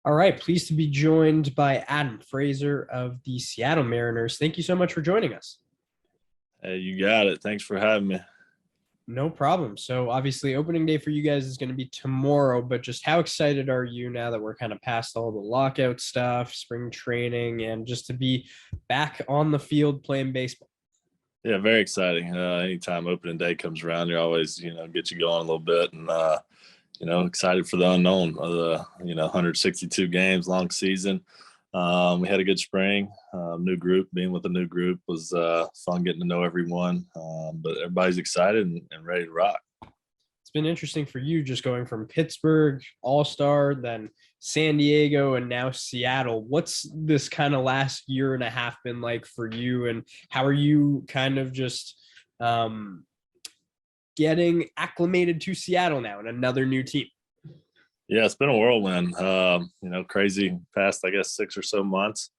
All right, pleased to be joined by Adam Frazier of the Seattle Mariners. Thank you so much for joining us. Hey, you got it. Thanks for having me. No problem. So, obviously, opening day for you guys is going to be tomorrow, but just how excited are you now that we're kind of past all the lockout stuff, spring training, and just to be back on the field playing baseball? Yeah, very exciting. Anytime opening day comes around, you're always, get you going a little bit and, excited for the unknown of the, 162 games, long season. We had a good spring. New group, being with a new group was fun getting to know everyone. But everybody's excited and ready to rock. It's been interesting for you just going from Pittsburgh, All-Star, then San Diego, and now Seattle. What's this kind of last year and a half been like for you, and how are you kind of just getting acclimated to Seattle now and another new team? Yeah, it's been a whirlwind. Crazy past, I guess, 6 or so months.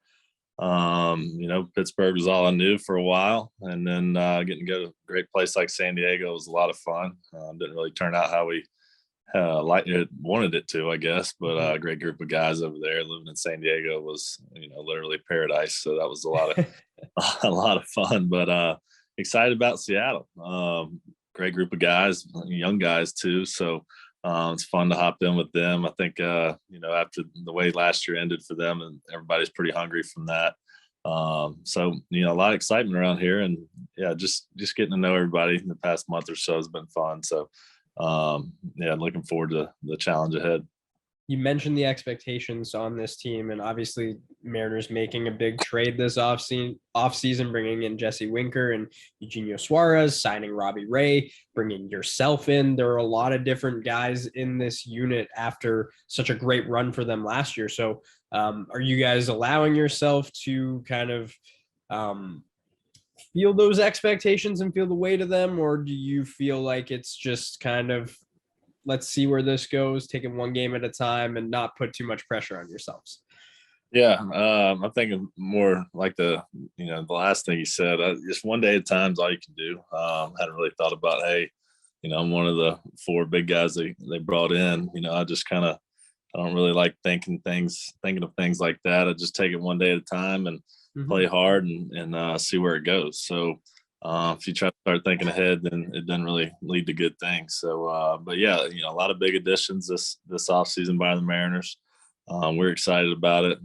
Pittsburgh was all I knew for a while, and then getting to go to a great place like San Diego was a lot of fun. Didn't really turn out how we wanted it to, I guess, but a great group of guys over there. Living in San Diego was, literally paradise. So that was a lot of a lot of fun. But excited about Seattle. Great group of guys, young guys too. So it's fun to hop in with them. I think, after the way last year ended for them, and everybody's pretty hungry from that. A lot of excitement around here, and yeah, just getting to know everybody in the past month or so has been fun. So, looking forward to the challenge ahead. You mentioned the expectations on this team, and obviously Mariners making a big trade this offseason, bringing in Jesse Winker and Eugenio Suarez, signing Robbie Ray, bringing yourself in. There are a lot of different guys in this unit after such a great run for them last year. So are you guys allowing yourself to kind of feel those expectations and feel the weight of them, or do you feel like it's just kind of let's see where this goes, taking one game at a time and not put too much pressure on yourselves? Yeah, I'm thinking more like the last thing you said. Just one day at a time is all you can do. Hadn't really thought about, hey, I'm one of the four big guys they brought in. I don't really like thinking of things like that. I just take it one day at a time and play hard and see where it goes. So if you try to start thinking ahead, then it doesn't really lead to good things. So, but yeah, a lot of big additions this offseason by the Mariners. We're excited about it.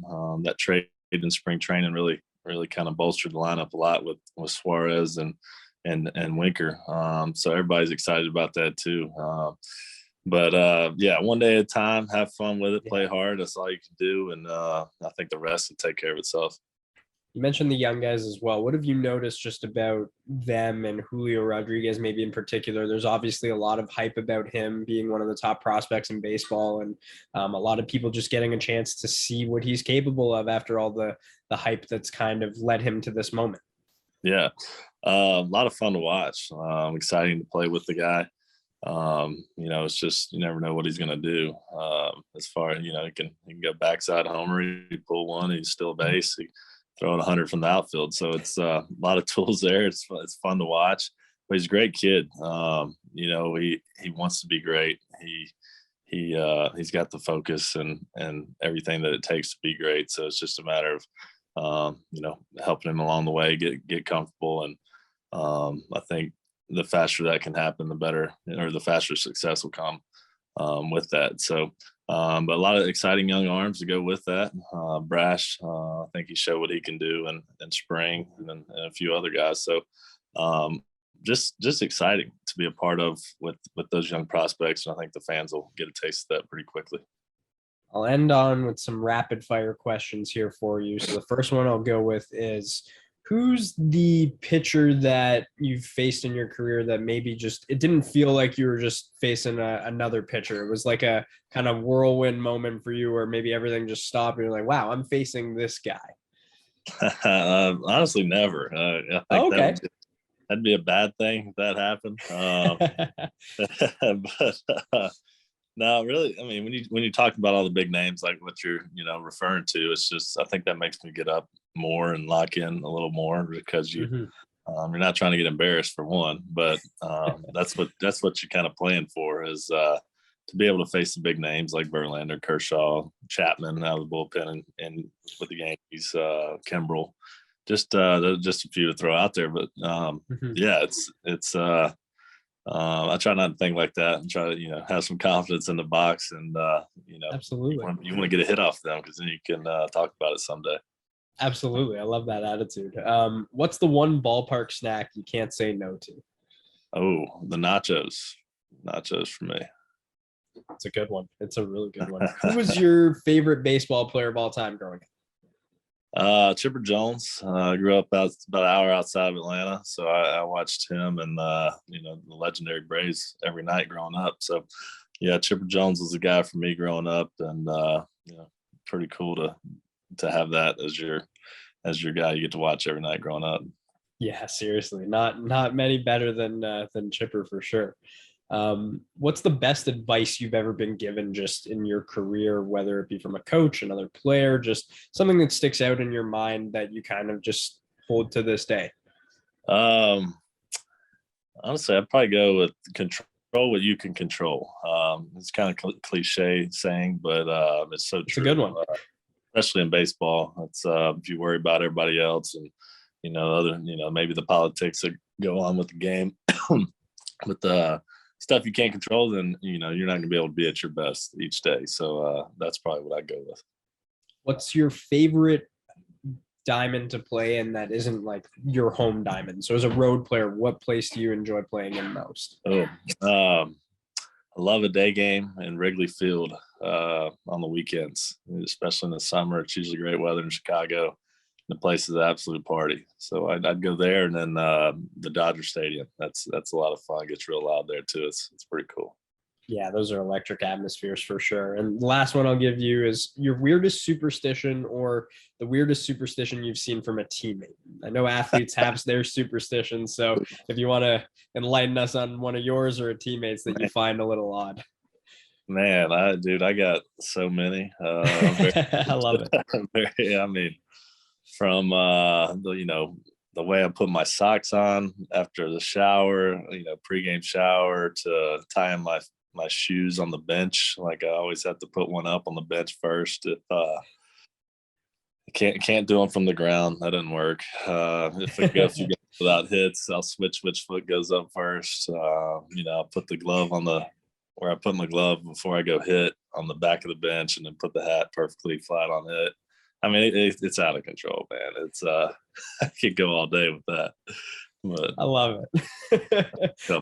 That trade in spring training really kind of bolstered the lineup a lot with Suarez and Winker. So everybody's excited about that too. One day at a time, have fun with it, play hard. That's all you can do, and I think the rest will take care of itself. You mentioned the young guys as well. What have you noticed just about them and Julio Rodriguez, maybe in particular? There's obviously a lot of hype about him being one of the top prospects in baseball, and a lot of people just getting a chance to see what he's capable of after all the hype that's kind of led him to this moment. Yeah, a lot of fun to watch. Exciting to play with the guy. It's just you never know what he's going to do. As far as he can go backside homer, he pull one, he's still base. He throwing 100 from the outfield. So it's a lot of tools there. It's fun to watch. But he's a great kid. He wants to be great. He's got the focus and everything that it takes to be great. So it's just a matter of helping him along the way, get comfortable. And I think the faster that can happen, the better, or the faster success will come with that. So but a lot of exciting young arms to go with that. Brash, I think he showed what he can do in spring, and a few other guys. So just exciting to be a part of with those young prospects, and I think the fans will get a taste of that pretty quickly. I'll end on with some rapid fire questions here for you. So the first one I'll go with is, who's the pitcher that you've faced in your career that maybe just it didn't feel like you were just facing another pitcher? It was like a kind of whirlwind moment for you where maybe everything just stopped and you're like, wow, I'm facing this guy. Honestly, never. I think that'd be a bad thing if that happened. But no, really, I mean, when you talk about all the big names, like what you're referring to, it's just I think that makes me get up more and lock in a little more because you're not trying to get embarrassed for one, but that's what you're kind of playing for is to be able to face the big names like Verlander, Kershaw, Chapman out of the bullpen, and with the Yankees, Kimbrel, just a few to throw out there. But yeah, it's I try not to think like that and try to have some confidence in the box, and Absolutely, you want to get a hit off them because then you can talk about it someday. Absolutely. I love that attitude. What's the one ballpark snack you can't say no to? Oh, the nachos. Nachos for me. It's a good one. It's a really good one. Who was your favorite baseball player of all time growing up? Chipper Jones. I grew up about an hour outside of Atlanta, so I watched him and the legendary Braves every night growing up. So yeah, Chipper Jones was the guy for me growing up, and pretty cool to have that as your guy you get to watch every night growing up. Yeah, seriously, not many better than Chipper for sure. What's the best advice you've ever been given just in your career, whether it be from a coach, another player, just something that sticks out in your mind that you kind of just hold to this day? Honestly, I'd probably go with control what you can control. It's kind of cliche saying, but it's so true. It's a good one. Especially in baseball. It's if you worry about everybody else and maybe the politics that go on with the game, with the stuff you can't control, then you're not going to be able to be at your best each day. So that's probably what I go with. What's your favorite diamond to play in that isn't like your home diamond? So as a road player, what place do you enjoy playing in most? I love a day game in Wrigley Field on the weekends, especially in the summer. It's usually great weather in Chicago. The place is an absolute party. So I'd go there, and then the Dodger Stadium. That's a lot of fun. It gets real loud there too. It's pretty cool. Yeah, those are electric atmospheres for sure. And the last one I'll give you is your weirdest superstition or the weirdest superstition you've seen from a teammate. I know athletes have their superstitions, so if you want to enlighten us on one of yours or a teammate's that you find a little odd. Man, I got so many. I love it. Yeah, I mean, from the way I put my socks on after the shower, pregame shower, to tying my shoes on the bench. Like I always have to put one up on the bench first. If can't do them from the ground, that doesn't work. If it goes without hits, I'll switch which foot goes up first. I'll put the glove where I put my glove before I go hit on the back of the bench, and then put the hat perfectly flat on it. I mean, it's out of control, man. It's I could go all day with that. But I love it.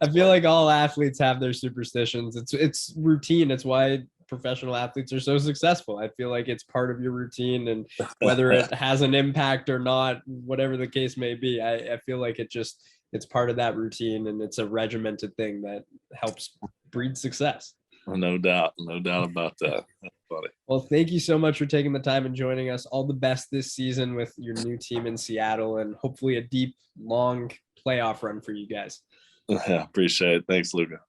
I feel like all athletes have their superstitions. It's routine. It's why professional athletes are so successful. I feel like it's part of your routine, and whether it has an impact or not, whatever the case may be, I feel like it's part of that routine, and it's a regimented thing that helps breed success. No doubt about that. That's funny. Well, thank you so much for taking the time and joining us. All the best this season with your new team in Seattle, and hopefully a deep, long playoff run for you guys. Yeah, appreciate it. Thanks, Luca.